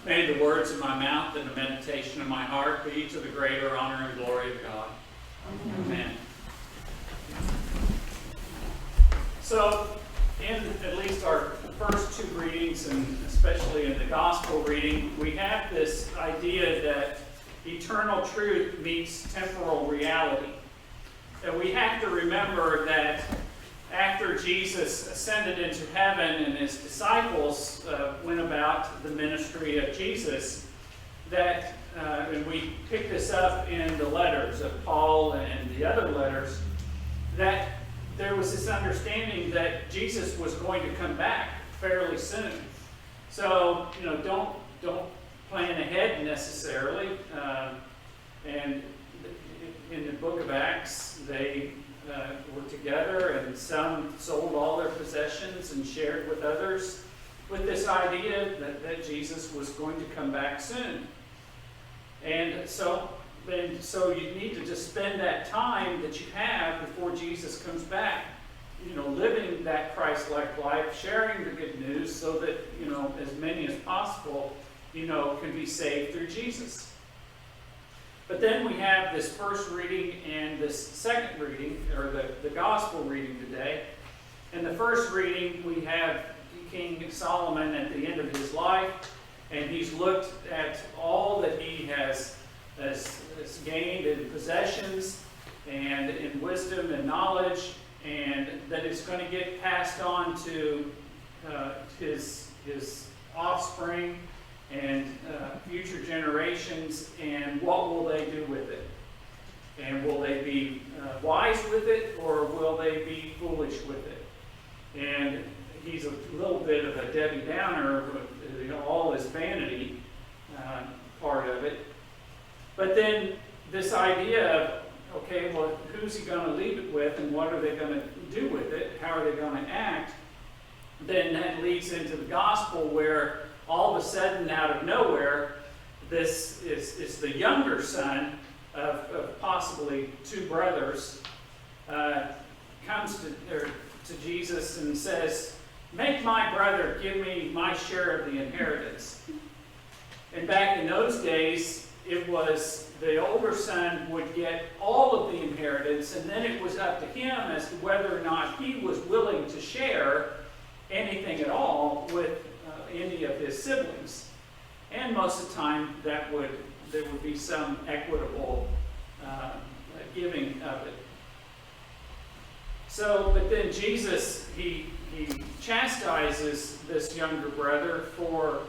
May the words of my mouth and the meditation of my heart be to the greater honor and glory of God. Amen. So, in at least our first two readings, and especially in the gospel reading, we have this idea that eternal truth meets temporal reality. That we have to remember that after Jesus ascended into heaven and his disciples went about the ministry of Jesus, that, and we pick this up in the letters of Paul and the other letters, that there was this understanding that Jesus was going to come back fairly soon. So, don't plan ahead necessarily. And in the book of Acts, they were together, and some sold all their possessions and shared with others with this idea that Jesus was going to come back soon. And so you need to just spend that time that you have before Jesus comes back, living that Christ-like life, sharing the good news so that, as many as possible, can be saved through Jesus. But then we have this first reading and this second reading, or the gospel reading today. In the first reading, we have King Solomon at the end of his life, and he's looked at all that he has gained in possessions and in wisdom and knowledge, and that it's going to get passed on to his offspring and future generations, and what will they do with it? And will they be wise with it, or will they be foolish with it? And he's a little bit of a Debbie Downer with all his vanity part of it. But then this idea of, okay, well, who's he going to leave it with, and what are they going to do with it? How are they going to act? Then that leads into the gospel, where all of a sudden, out of nowhere, this is the younger son of possibly two brothers, comes to Jesus and says, "Make my brother give me my share of the inheritance." And back in those days, it was the older son would get all of the inheritance, and then it was up to him as to whether or not he was willing to share anything at all with any of his siblings. And most of the time, there would be some equitable giving of it. So, but then Jesus, he chastises this younger brother for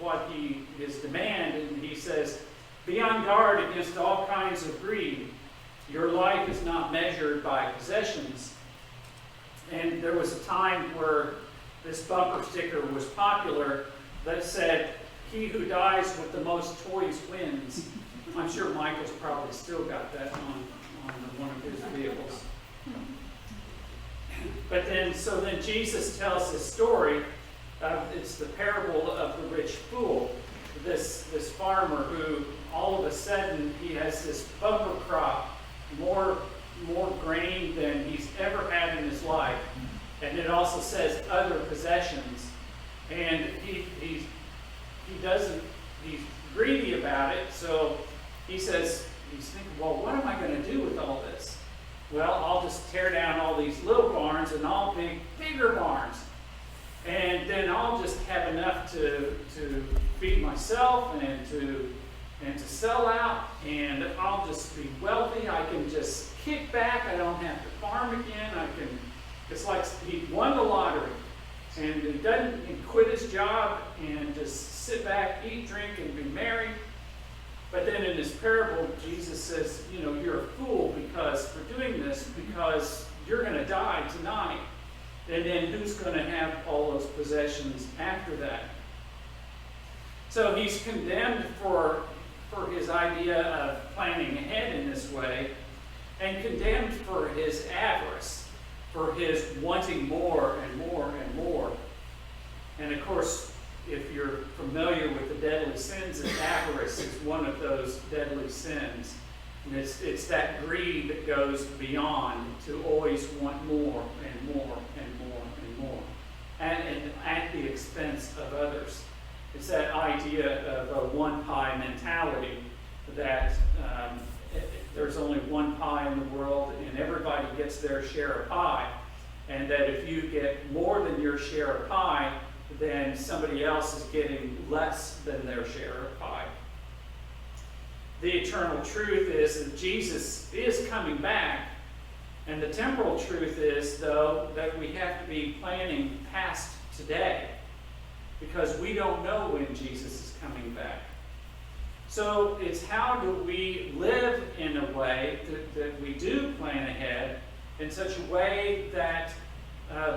what his demand, and he says, "Be on guard against all kinds of greed. Your life is not measured by possessions." And there was a time where this bumper sticker was popular that said, "He who dies with the most toys wins." I'm sure Michael's probably still got that on one of his vehicles. But then Jesus tells this story. It's the parable of the rich fool. This farmer who all of a sudden he has this bumper crop, more grain than he's ever had in his life. And it also says other possessions. And he's greedy about it. So he's thinking, well, what am I going to do with all this? Well, I'll just tear down all these little barns and I'll make bigger barns. And then I'll just have enough to feed myself and to sell out, and I'll just be wealthy. I can just kick back. I don't have to farm again. It's like he won the lottery, and he quit his job and just sit back, eat, drink, and be merry. But then in this parable, Jesus says, you're a fool for doing this, because you're going to die tonight. And then who's going to have all those possessions after that? So he's condemned for his idea of planning ahead in this way, and condemned for his avarice, for his wanting more and more and more. And of course, if you're familiar with the deadly sins, avarice is one of those deadly sins. And it's that greed that goes beyond to always want more and more and more and more, and at the expense of others. It's that idea of a one pie mentality, that there's only one pie in the world and everybody gets their share of pie, and that if you get more than your share of pie, then somebody else is getting less than their share of pie. The eternal truth is that Jesus is coming back, and the temporal truth is, though, that we have to be planning past today, because we don't know when Jesus is coming back. So it's how do we live in a way that we do plan ahead in such a way that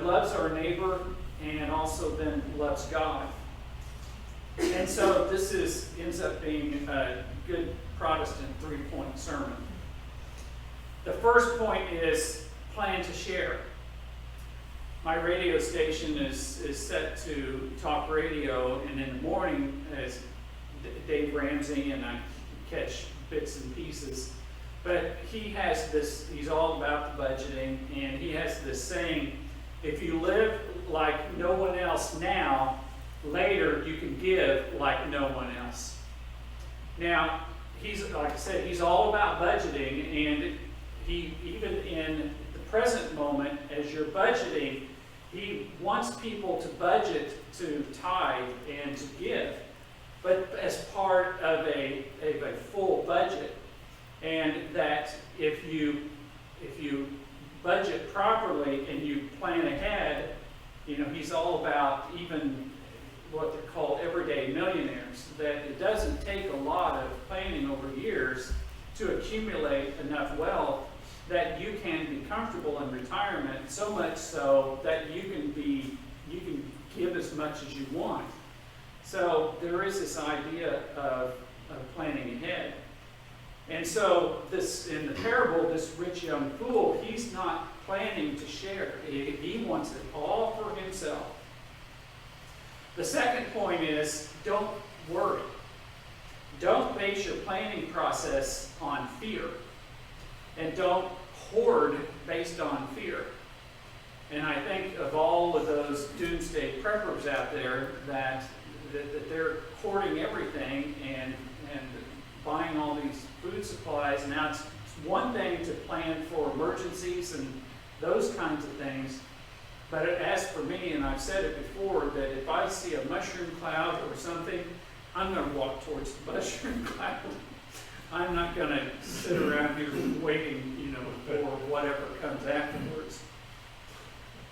loves our neighbor and also then loves God. And so this ends up being a good Protestant three-point sermon. The first point is plan to share. My radio station is set to talk radio, and in the morning, as Dave Ramsey, and I catch bits and pieces. But he has this, he's all about the budgeting, and he has this saying, if you live like no one else now, later you can give like no one else. Now, he's, like I said, he's all about budgeting, and he, even in the present moment, as you're budgeting, he wants people to budget, to tithe, and to give, but as part of a full budget. And that if you budget properly and you plan ahead, you know, he's all about even what they're called everyday millionaires, that it doesn't take a lot of planning over years to accumulate enough wealth that you can be comfortable in retirement, so much so that you can give as much as you want. So there is this idea of planning ahead. And so this, in the parable, this rich young fool, he's not planning to share. He wants it all for himself. The second point is, don't worry. Don't base your planning process on fear. And don't hoard based on fear. And I think of all of those doomsday preppers out there that they're hoarding everything and buying all these food supplies. Now, it's one thing to plan for emergencies and those kinds of things. But as for me, and I've said it before, that if I see a mushroom cloud or something, I'm going to walk towards the mushroom cloud. I'm not going to sit around here waiting, you know, for whatever comes afterwards.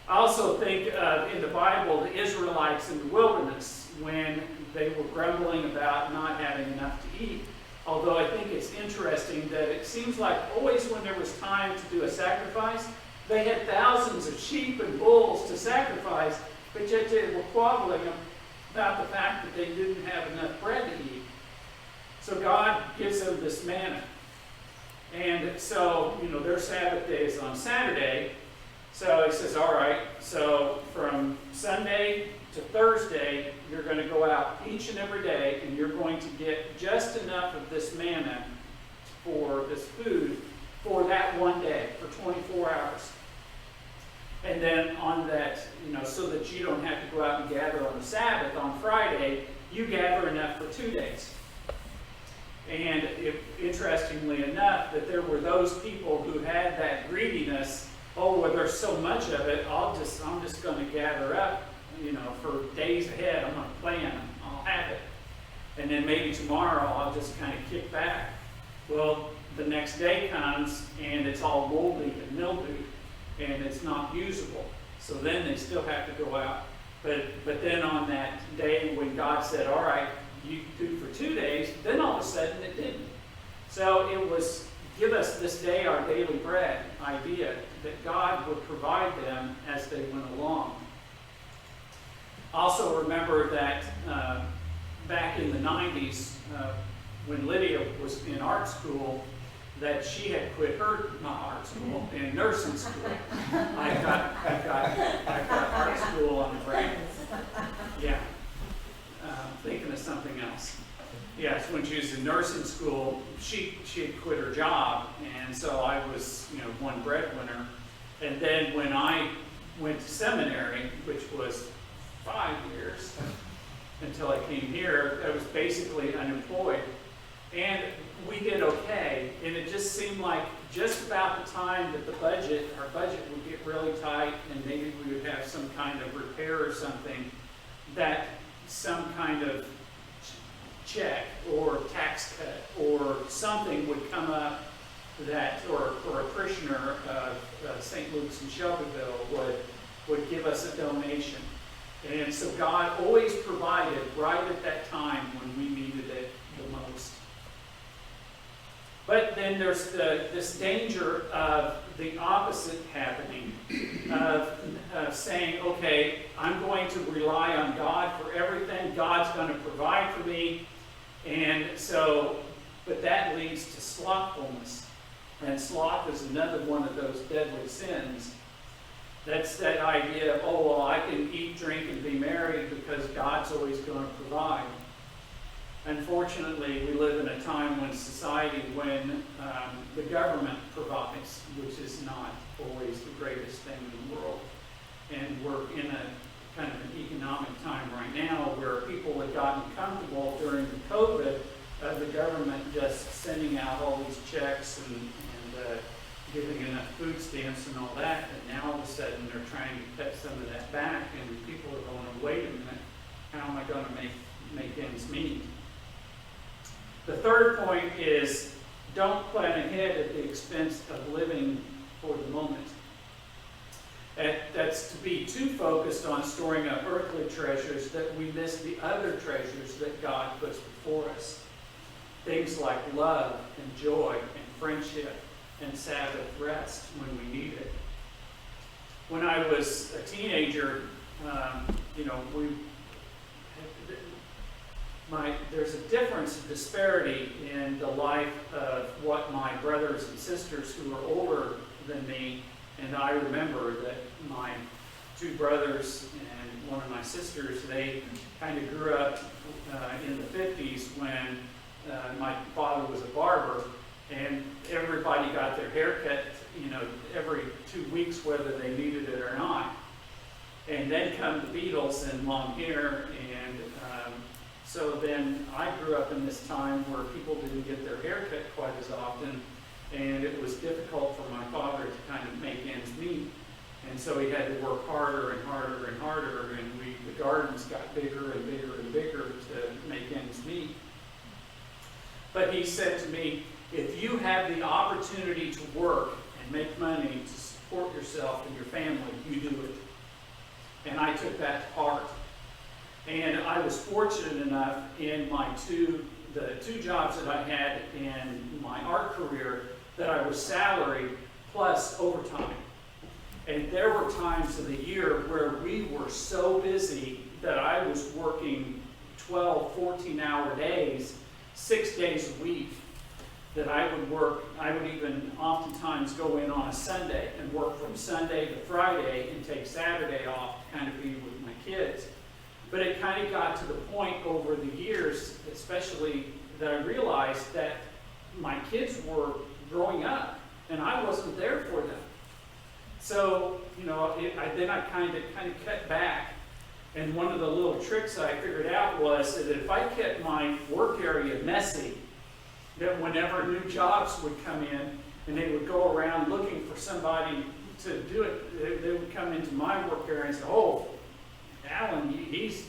I also think in the Bible, the Israelites in the wilderness, when they were grumbling about not having enough to eat. Although I think it's interesting that it seems like always when there was time to do a sacrifice, they had thousands of sheep and bulls to sacrifice, but yet they were quabbling about the fact that they didn't have enough bread to eat. So God gives them this manna. And so, you know, their Sabbath day is on Saturday. So he says, all right, so from Sunday to Thursday, you're going to go out each and every day, and you're going to get just enough of this manna for this food for that one day, for 24 hours. And then on that, you know, so that you don't have to go out and gather on the Sabbath, on Friday, you gather enough for 2 days. And interestingly enough, that there were those people who had that greediness. Oh, well, there's so much of it, I'm just going to gather up, you know, for days ahead. I'm going to plan. I'll have it. And then maybe tomorrow I'll just kind of kick back. Well, the next day comes and it's all moldy and mildewed and it's not usable. So then they still have to go out. But then on that day when God said, all right, you do for 2 days, then all of a sudden it didn't. So it was, give us this day our daily bread idea, that God would provide them as they went along. Also remember that back in the 90s, when Lydia was in art school, that she had quit her, not art school, in nursing school. I've got art school on the brain. Yeah. Thinking of something else. Yes, when she was in nursing school, she had quit her job, and so I was, you know, one breadwinner. And then when I went to seminary, which was 5 years, until I came here. I was basically unemployed. And we did okay, and it just seemed like just about the time that our budget would get really tight, and maybe we would have some kind of repair or something, that some kind of check or tax cut or something would come up that, or a parishioner of St. Luke's in Shelbyville would give us a donation. And so God always provided right at that time when we needed it the most. But then there's this danger of the opposite happening, of saying, okay, I'm going to rely on God for everything. God's going to provide for me. And so, but that leads to slothfulness. And sloth is another one of those deadly sins. That's that idea of, oh, well, I can eat, drink, and be merry because God's always going to provide. Unfortunately, we live in a time when the government provides, which is not always the greatest thing in the world. And we're in a kind of an economic time right now where people have gotten comfortable during the COVID of the government just sending out all these checks and giving enough food stamps and all that, and now all of a sudden they're trying to cut some of that back, and people are going, wait a minute, how am I going to make ends meet? The third point is, don't plan ahead at the expense of living for the moment. That's to be too focused on storing up earthly treasures that we miss the other treasures that God puts before us. Things like love and joy and friendship and Sabbath rest when we need it. When I was a teenager, there's a difference, a disparity in the life of what my brothers and sisters who are older than me, and I remember that my two brothers and one of my sisters, they kind of grew up in the 50s when my father was a barber, and everybody got their hair cut, every 2 weeks, whether they needed it or not. And then come the Beatles and long hair, and so then I grew up in this time where people didn't get their hair cut quite as often, and it was difficult for my father to kind of make ends meet. And so he had to work harder and harder and harder, and the gardens got bigger and bigger and bigger to make ends meet. But he said to me, if you have the opportunity to work and make money to support yourself and your family, you do it. And I took that to heart. And I was fortunate enough in the two jobs that I had in my art career that I was salaried plus overtime. And there were times of the year where we were so busy that I was working 12, 14-hour days, 6 days a week, that I would even oftentimes go in on a Sunday and work from Sunday to Friday and take Saturday off to kind of be with my kids. But it kind of got to the point over the years, especially, that I realized that my kids were growing up and I wasn't there for them. So, then I kind of cut back. And one of the little tricks I figured out was that if I kept my work area messy, that whenever new jobs would come in and they would go around looking for somebody to do it, they would come into my work area and say, oh, Alan, he's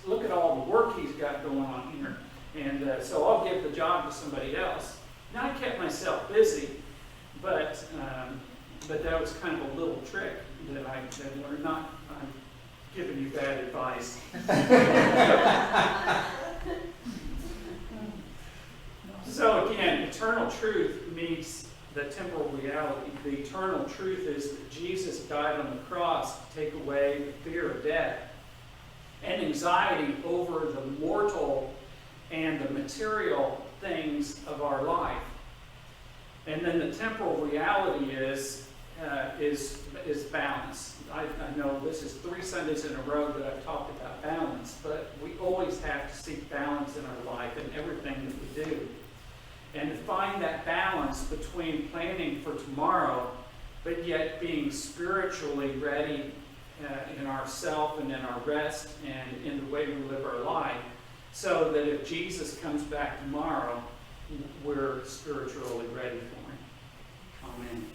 look at all the work he's got going on here. And so I'll give the job to somebody else. Now I kept myself busy, but that was kind of a little trick that I learned. I'm giving you bad advice. So again, eternal truth meets the temporal reality. The eternal truth is that Jesus died on the cross to take away the fear of death and anxiety over the mortal and the material things of our life. And then the temporal reality is balance. I know this is 3 Sundays in a row that I've talked about balance, but we always have to seek balance in our life in everything that we do. And to find that balance between planning for tomorrow, but yet being spiritually ready in ourself and in our rest and in the way we live our life, so that if Jesus comes back tomorrow, we're spiritually ready for him. Amen.